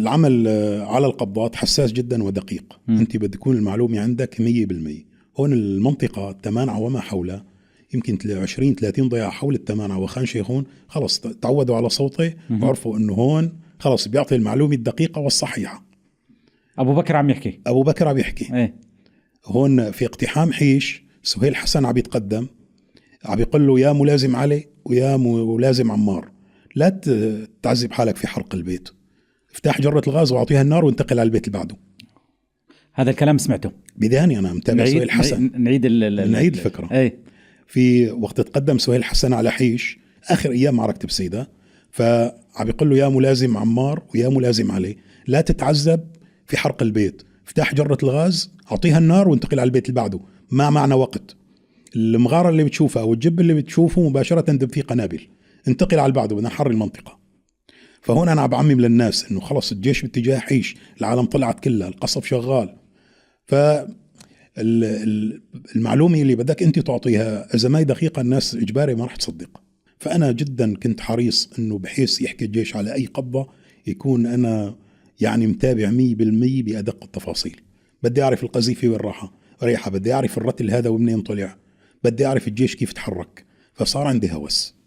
العمل على القبضات حساس جدا ودقيق. انت بدك تكون المعلومة عندك 100%. هون المنطقة التمانعة وما حولها يمكن 20-30 ضياع حول التمانعة وخان شيخون خلص تعودوا على صوته وعرفوا انه هون خلص بيعطي المعلومة الدقيقة والصحيحة. ابو بكر عم يحكي ايه. هون في اقتحام حيش، سهيل حسن عم يتقدم، عم يقول له يا ملازم علي ويا ملازم عمار لا تعذب حالك في حرق البيت، افتح جرة الغاز واعطيها النار وانتقل على البيت اللي بعده. هذا الكلام سمعته بداني انا متابع سهيل حسن. نعيد الفكرة. ايه. في وقت تقدم سهيل حسن على حيش اخر ايام معركة بسيدة، فعم يقول له يا ملازم عمار ويا ملازم علي لا تتعذب في حرق البيت، افتح جرة الغاز اعطيها النار وانتقل على البيت اللي بعده. ما معنى وقت، المغارة اللي بتشوفها او الجب اللي بتشوفه مباشرة دب فيه قنابل، انتقل على اللي بعده بدنا نحرر المنطقة. فهون انا بعمم للناس انه خلص الجيش باتجاه حيش، العالم طلعت كلها، القصف شغال. المعلومة اللي بدك انت تعطيها اذا ما هي دقيقة الناس اجباري ما راح تصدق. فانا جدا كنت حريص انه بحيث يحكي الجيش على اي قبضة يكون انا يعني متابع 100% بأدق التفاصيل. بدي اعرف القذيفة وين رايحة، بدي اعرف الرتل هذا ومنين طلع، بدي اعرف الجيش كيف تحرك. فصار عندي هوس.